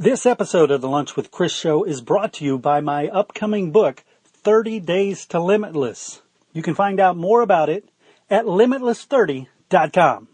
This episode of the Lunch with Chris show is brought to you by my upcoming book, 30 Days to Limitless. You can find out more about it at limitless30.com.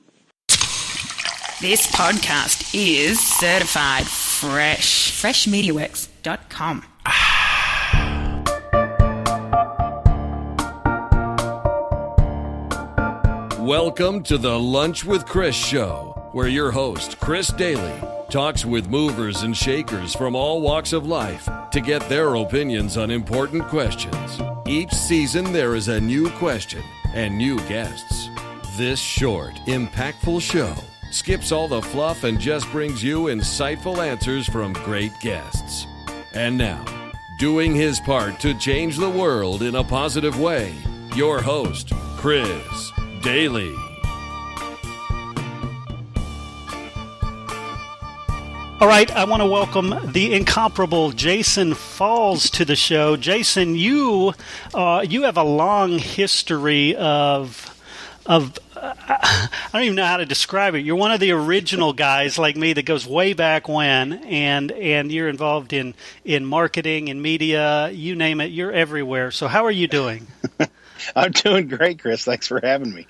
This podcast is certified fresh. Freshmediaworks.com. Welcome to the Lunch with Chris show, where your host, Chris Daly, talks with movers and shakers from all walks of life to get their opinions on important questions. Each season, there is a new question and new guests. This short, impactful show skips all the fluff and just brings you insightful answers from great guests. And now, doing his part to change the world in a positive way, your host, Chris Daly. All right, I want to welcome the incomparable Jason Falls to the show. Jason, you have a long history of I don't even know how to describe it. You're one of the original guys like me that goes way back when, and you're involved in marketing and media, you name it. You're everywhere. So how are you doing? I'm doing great, Chris. Thanks for having me.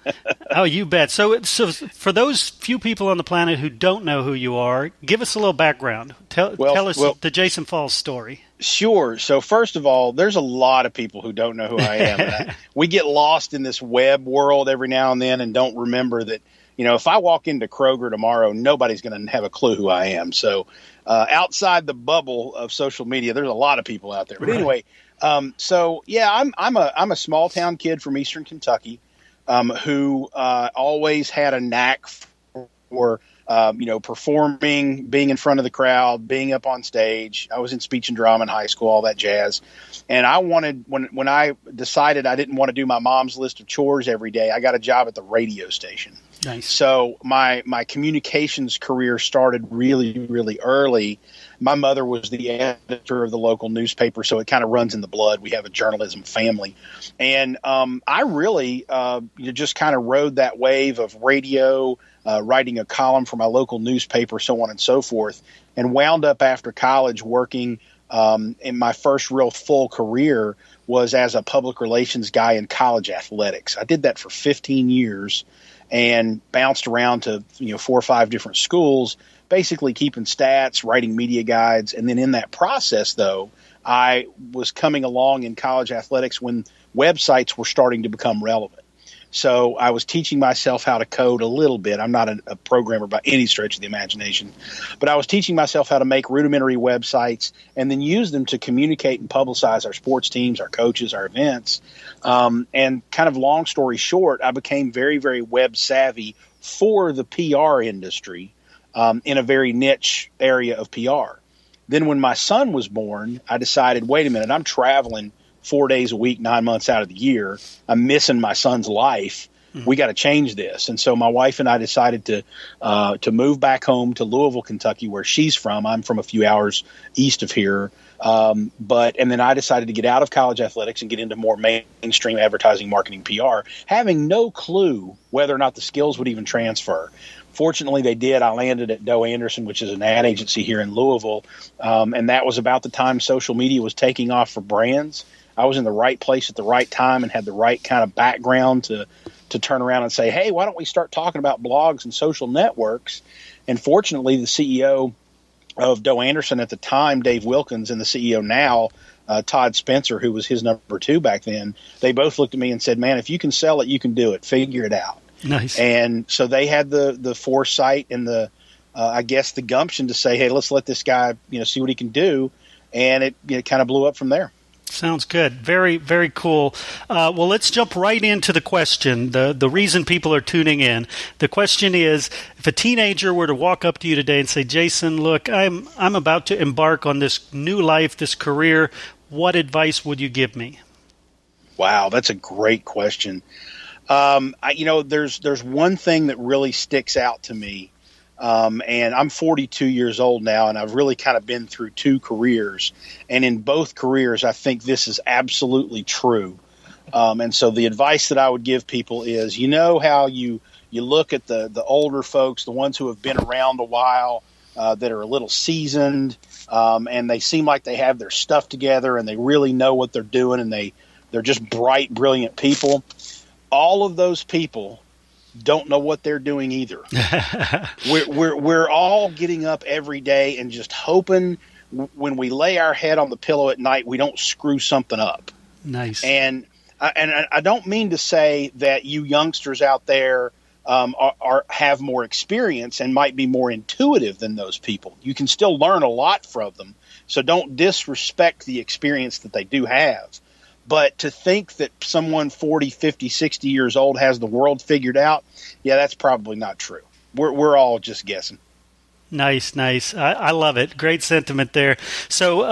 Oh, you bet. So for those few people on the planet who don't know who you are, give us a little background. Tell us the Jason Falls story. Sure. So first of all, there's a lot of people who don't know who I am. We get lost in this web world every now and then and don't remember that, if I walk into Kroger tomorrow, nobody's going to have a clue who I am. So outside the bubble of social media, there's a lot of people out there. But anyway, I'm a small town kid from Eastern Kentucky who always had a knack for performing, being in front of the crowd, being up on stage. I was in speech and drama in high school, all that jazz. And I wanted, when I decided I didn't want to do my mom's list of chores every day, I got a job at the radio station. Nice. So my communications career started really, really early. My mother was the editor of the local newspaper, so it kind of runs in the blood. We have a journalism family. And I really just kind of rode that wave of radio, writing a column for my local newspaper, so on and so forth, and wound up after college working in my first real full career was as a public relations guy in college athletics. I did that for 15 years and bounced around to 4 or 5 different schools, basically keeping stats, writing media guides. And then in that process, though, I was coming along in college athletics when websites were starting to become relevant. So I was teaching myself how to code a little bit. I'm not a programmer by any stretch of the imagination, but I was teaching myself how to make rudimentary websites and then use them to communicate and publicize our sports teams, our coaches, our events. And kind of long story short, I became very, very web savvy for the PR industry in a very niche area of PR. Then when my son was born, I decided, wait a minute, I'm traveling 4 days a week, 9 months out of the year. I'm missing my son's life. We got to change this. And so my wife and I decided to move back home to Louisville, Kentucky, where she's from. I'm from a few hours east of here. And then I decided to get out of college athletics and get into more mainstream advertising, marketing, PR, having no clue whether or not the skills would even transfer. Fortunately, they did. I landed at Doelle Anderson, which is an ad agency here in Louisville. And that was about the time social media was taking off for brands. I was in the right place at the right time and had the right kind of background to turn around and say, hey, why don't we start talking about blogs and social networks? And fortunately, the CEO of Doelle Anderson at the time, Dave Wilkins, and the CEO now, Todd Spencer, who was his number 2 back then, they both looked at me and said, man, if you can sell it, you can do it. Figure it out. Nice. And so they had the foresight and the gumption to say, hey, let's let this guy, see what he can do. And it kind of blew up from there. Sounds good. Very, very cool. Well, let's jump right into the question, the reason people are tuning in. The question is, if a teenager were to walk up to you today and say, Jason, look, I'm about to embark on this new life, this career, what advice would you give me? Wow, that's a great question. There's one thing that really sticks out to me. And I'm 42 years old now, and I've really kind of been through 2 careers. And in both careers, I think this is absolutely true. And so the advice that I would give people is, how you look at the older folks, the ones who have been around a while, that are a little seasoned, and they seem like they have their stuff together and they really know what they're doing, and they're just bright, brilliant people. All of those people don't know what they're doing either. We're all getting up every day and just hoping when we lay our head on the pillow at night, we don't screw something up. Nice. And I don't mean to say that you youngsters out there have more experience and might be more intuitive than those people. You can still learn a lot from them. So don't disrespect the experience that they do have. But to think that someone 40, 50, 60 years old has the world figured out, yeah, that's probably not true. We're all just guessing. Nice. I love it. Great sentiment there. So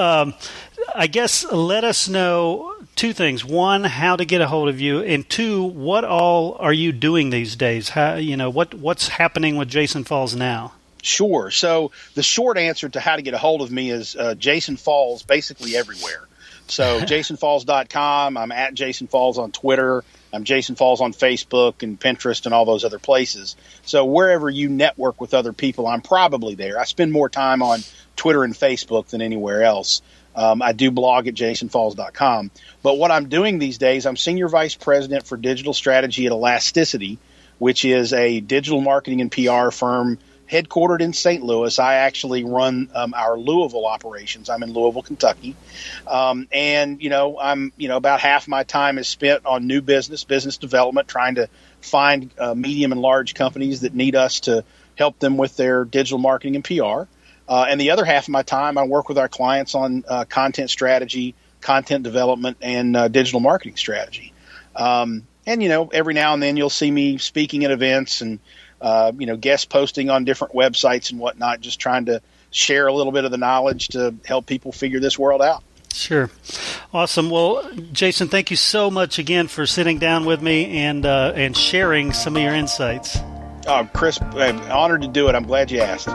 I guess let us know two things. One, how to get a hold of you, and two, what all are you doing these days? How, what's happening with Jason Falls now? Sure. So the short answer to how to get a hold of me is Jason Falls basically everywhere. So jasonfalls.com. I'm at Jason Falls on Twitter. I'm Jason Falls on Facebook and Pinterest and all those other places. So wherever you network with other people, I'm probably there. I spend more time on Twitter and Facebook than anywhere else. I do blog at jasonfalls.com. But what I'm doing these days, I'm Senior Vice President for Digital Strategy at Elasticity, which is a digital marketing and PR firm headquartered in St. Louis. I actually run our Louisville operations. I'm in Louisville, Kentucky. And I'm, about half my time is spent on new business development, trying to find medium and large companies that need us to help them with their digital marketing and PR. And the other half of my time, I work with our clients on content strategy, content development, and digital marketing strategy. And every now and then you'll see me speaking at events and guest posting on different websites and whatnot, just trying to share a little bit of the knowledge to help people figure this world out. Sure. Awesome. Well, Jason, thank you so much again for sitting down with me and sharing some of your insights. Chris, I'm honored to do it. I'm glad you asked.